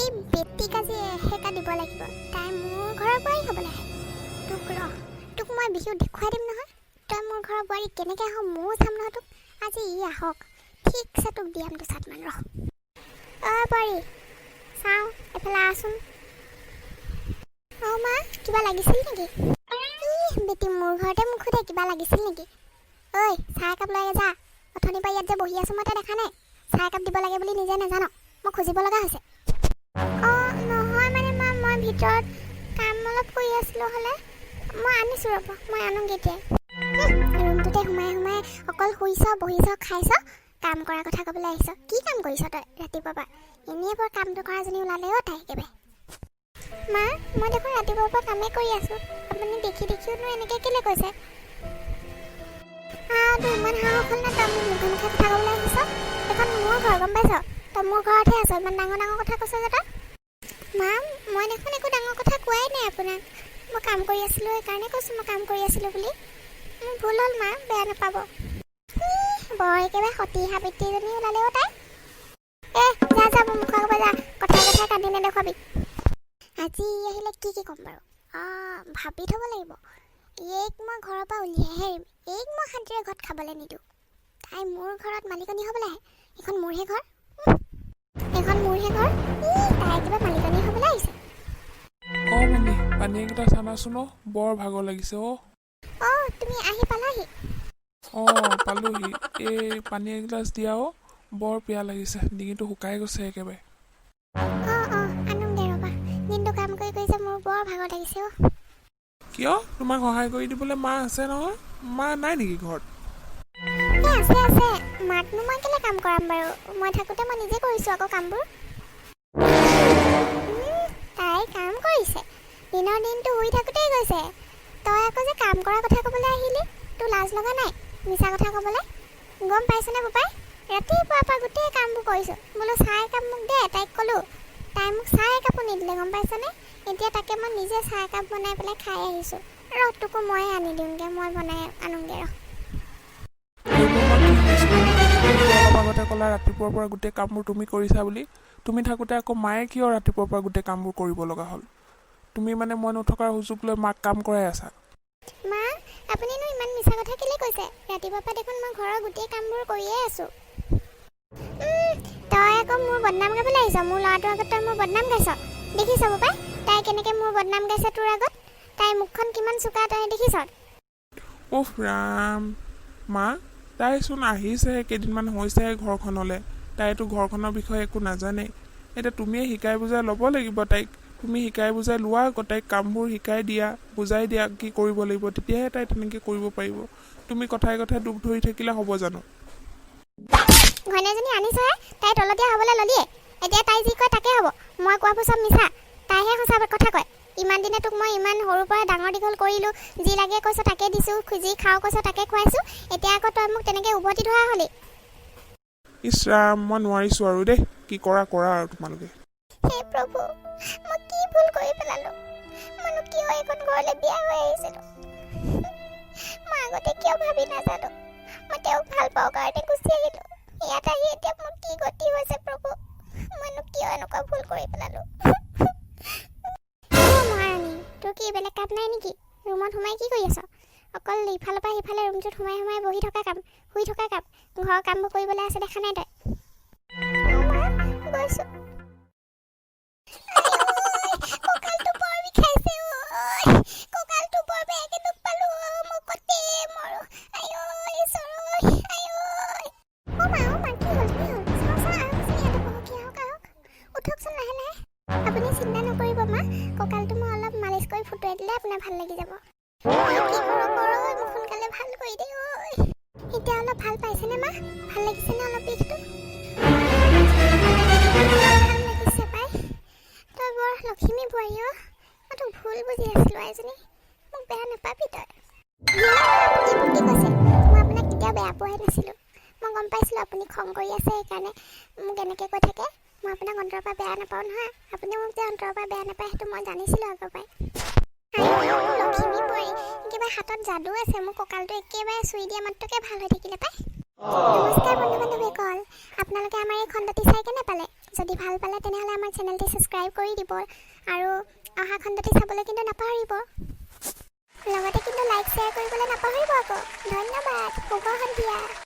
এই বেটিক আজি হেকা দিব লাগিব। তাই মোৰ ঘৰৰ বোৱাৰী হ'বলৈ আহে। তোক মই বিহু দেখুৱাই দিম নহয়। তই মোৰ ঘৰৰ বোৱাৰী কেনেকৈ আহ ময়ো চাম নহয় তোক। আজি ই আহক, ঠিকছে তোক দিয়াম দুচাটমান ৰহ। বোৱাৰী চাওঁ এফালে আহচোন। মা কিবা লাগিছিল নেকি? বেটি মোৰ ঘৰতে মোক সোধে কিবা লাগিছিল নেকি? ঐ চাহ একাপ লৈ যা। অথনিৰ পৰা ইয়াত যে বহি আছোঁ মই তই দেখা নাই? চাহ একাপ দিব লাগে বুলি নিজে নাজান? মই খুজিব লগা হৈছে। নহয় মানে মা মই ভিতৰত কাম অলপ কৰি আছিলোঁ হ'লে। মই আনিছোঁ ৰ'ব, মই আনোগৈ এতিয়াই। ৰুমটোতে সোমাই অকল শুইছ বহিছ খাইছ, কাম কৰাৰ কথা ক'বলৈ আহিছ। কি কাম কৰিছ তই ৰাতিপুৱাৰ পৰা? এনেই বৰ কামটো কৰাজনী ওলালে তাই একেবাৰে। মা মই দেখোন ৰাতিপুৱাৰ পৰা কামেই কৰি আছোঁ। আপুনি দেখিওনো এনেকৈ কেলৈ কৈছে? তোৰ ইমান সাহস হ'ল নে তই মোৰ মুখে কথা ক'বলৈ আহিছ? এখন মোৰ ঘৰ গম পাইছ? তই মোৰ ঘৰতহে আছ, ইমান ডাঙৰ কথা কৈছ যে তই। মা মই দেখোন একো ডাঙৰ কথা কোৱাই নাই আপোনাক। মই কাম কৰি আছিলোঁ সেইকাৰণে কৈছোঁ মই কাম কৰি আছিলোঁ বুলি। মোৰ ভুল হ'ল মা, বেয়া নাপাব। বৰ একেবাৰে সতী সাবিত্ৰীজনী ওলালে তাই। যা মোৰ মুখৰ আগৰ পৰা যা, কথাই কান্দি নেদেখুৱাবি। আজি আহিলে কি ক'ম বাৰু? ভাবি থ'ব লাগিব। এইক মই ঘৰৰ পৰা উলিয়াইহে এৰিম। এইক মই শান্তিৰে ঘৰত খাবলৈ নিদিওঁ। তাই মোৰ ঘৰত মালিকনী হ'বলৈ আহে। এইখন মোৰহে ঘৰ। তাই কিবা মালিকনী হ'বলৈ আহিছে। মানে পানী একেইটা চানাচোন বৰ ভাগৰ লাগিছে তুমি আহি পালাহি? পালোহি। এই পানী এগিলাচ দিয়া বৰ পিয়া লাগিছে, ডিঙিটো শুকাই গৈছে একেবাৰে। আনোগে ৰ'বা। দিনটো কাম কৰি যে মোৰ বৰ ভাগৰ লাগিছে কিয়? তোমাক সহায় কৰি দিবলৈ মা আছে নহয়। মা নাই নেকি ঘৰত? আছে। মাকনো মই কেলৈ কাম কৰাম বাৰু? মই থাকোঁতে মই নিজে কৰিছোঁ আকৌ কামবোৰ। তাই কাম কৰিছে, দিনৰ দিনটো শুই থাকোঁতেই গৈছে। তই আকৌ যে কাম কৰাৰ কথা ক'বলৈ আহিলি, তোৰ লাজ লগা নাই মিছা কথা ক'বলৈ? গম পাইছনে বোপাই? ৰাতিপুৱাৰ পৰা গোটেই কামবোৰ কৰিছোঁ। বোলো চাহ একাপ মোক দে, তাইক ক'লোঁ। তাই মোক চাহ একাপো নিদিলে গম পাইছনে? এতিয়া তাকে মই নিজে চাহ একাপ বনাই পেলাই খাই আহিছোঁ। তোকো ময়ে আনি দিওঁগৈ, মই বনাই আনোগৈ অলপ আগতে ক'লা ৰাতিপুৱাৰ পৰা গোটেই কামবোৰ তুমি কৰিছা বুলি। তুমি থাকোঁতে আকৌ মায়ে কিয় ৰাতিপুৱাৰ পৰা গোটেই কামবোৰ কৰিব লগা হ'ল? তুমি মানে মই নথকাৰ সুযোগ লৈ মাক কাম কৰাই আছা। মা আপুনিনো ইমান মিছা কথা কেলৈ কৈছে? ৰাতিপুৱাৰ পৰা দেখোন মই ঘৰৰ গোটেই কামবোৰ কৰিয়ে আছোঁ। তই আকৌ মোৰ বদনাম গাবলৈ আহিছ। মোৰ ল'ৰাটোৰ আগত তই মোৰ বদনাম গাইছ। দেখিছ বোপাই তাই কেনেকৈ মোৰ বদনাম গাইছে তোৰ আগত? তাইৰ মুখখন কিমান চোকা তই দেখিছ? ৰাম মা, তাইচোন আহিছেহে, কেইদিনমান হৈছেহে ঘৰখনলৈ। তাইতো ঘৰখনৰ বিষয়ে একো নাজানে। এতিয়া তুমিয়ে শিকাই বুজাই ল'ব লাগিব তাইক। তুমি শিকাই বুজাই লোৱা আকৌ তাইক, কামবোৰ শিকাই দিয়া, বুজাই দিয়া কি কৰিব লাগিব, তেতিয়াহে তাই তেনেকৈ কৰিব পাৰিব। তুমি কথাই দুখ ধৰি থাকিলে হ'ব জানো? ঘৈণীয়েকজনী আনিছহে, তাই তলতীয়া হ'বলৈ ল'লিয়ে। এতিয়া তাই যি কয় তাকে হ'ব। মই কোৱাবোৰ চব মিছা, তাইহে সঁচা কথা কয়। ইমান দিনে তোক মই ইমান সৰুৰ পৰা ডাঙৰ দীঘল কৰিলোঁ, যি লাগে কৈছ তাকে দিছোঁ, যি খাওঁ কৈছ তাকে খুৱাইছোঁ। এতিয়া আকৌ তই মোক তেনেকৈ উভতি ধৰা হ'লি। ইছ ৰাম, মই নোৱাৰিছোঁ আৰু দেই। কি কৰা আৰু তোমালোকে। হে প্ৰভু, মই কি ভুল কৰি পেলালোঁ? মইনো কিয় এইখন ঘৰলৈ বিয়া হৈ আহিছিলোঁ? মই আগতে কিয় ভাবি নাজানো? মই তেওঁক ভাল পাওঁ কাৰণে গুচি আহিলোঁ। ইয়াত আহি এতিয়া মোৰ কি গতি হৈছে প্ৰভু? মইনো কিয় এনেকুৱা ভুল কৰি পেলালোঁ? মহাৰাণী, তোৰ কি বেলেগ কাম নাই নেকি? ৰুমত সোমাই কি কৰি আছ? অকল ইফালৰ পৰা সিফালে ৰুমটোত সোমাই বহি থকা কাম, শুই থকা কাম, ঘৰৰ কামবোৰ কৰিবলৈ আছে দেখা নাই তই? গৈছোঁ। কঁকালটো বৰ বিষাইছে কঁকালটো বৰ বেয়াকৈ দুখ পালোঁ। মই কতে মৰোঁ। মা কি হ'ল? আহক। উঠকচোন লাহে। আপুনি চিন্তা নকৰিব মা, কঁকালটো মই অলপ মালিচ কৰি ফুটুৱাই দিলে আপোনাৰ ভাল লাগি যাব। কি কৰোঁ, মোক সোনকালে ভাল কৰি দে এতিয়া অলপ ভাল পাইছেনে মা? ভাল লাগিছেনে অলপ বিষটো? ভাল লাগিছে পাই। তই বৰ লখিমী বোৱাৰী মই তোক ভুল বুজি আছিলোঁ এজনী। মোক বেয়া নাপাবি তই। আপুনি মোক কি কৈছে? মই আপোনাক কেতিয়াও বেয়া পোৱাই নাছিলোঁ। মই গম পাইছিলোঁ আপুনি খং কৰি আছে, সেইকাৰণে মোক এনেকৈ কৈ থাকে। মই আপোনাক অন্তৰৰ পৰা বেয়া নাপাওঁ নহয়। আপুনি মোক যে অন্তৰৰ পৰা বেয়া নাপায় সেইটো মই জানিছিলোঁ আগৰ পৰাই। লখিমী বোৱাৰী, একেবাৰে হাতত যাদু আছে। মোৰ কঁকালটো একেবাৰে চুই দিয়া মাত্ৰকে ভাল হৈ থাকিলে পাই। নমস্কাৰ বন্ধু-বান্ধৱীসকল, আপোনালোকে আমাৰ এই খণ্ডটি চাই কেনে পালে? যদি ভাল পালে তেনেহ'লে আমাৰ চেনেলটি ছাবস্ক্ৰাইব কৰি দিব আৰু অহা খণ্ডটি চাবলৈ কিন্তু নাপাহৰিব। লগতে কিন্তু লাইক শ্বেয়াৰ কৰিবলৈ নাপাহৰিব আকৌ। ধন্যবাদ। শুভ সন্ধিয়া।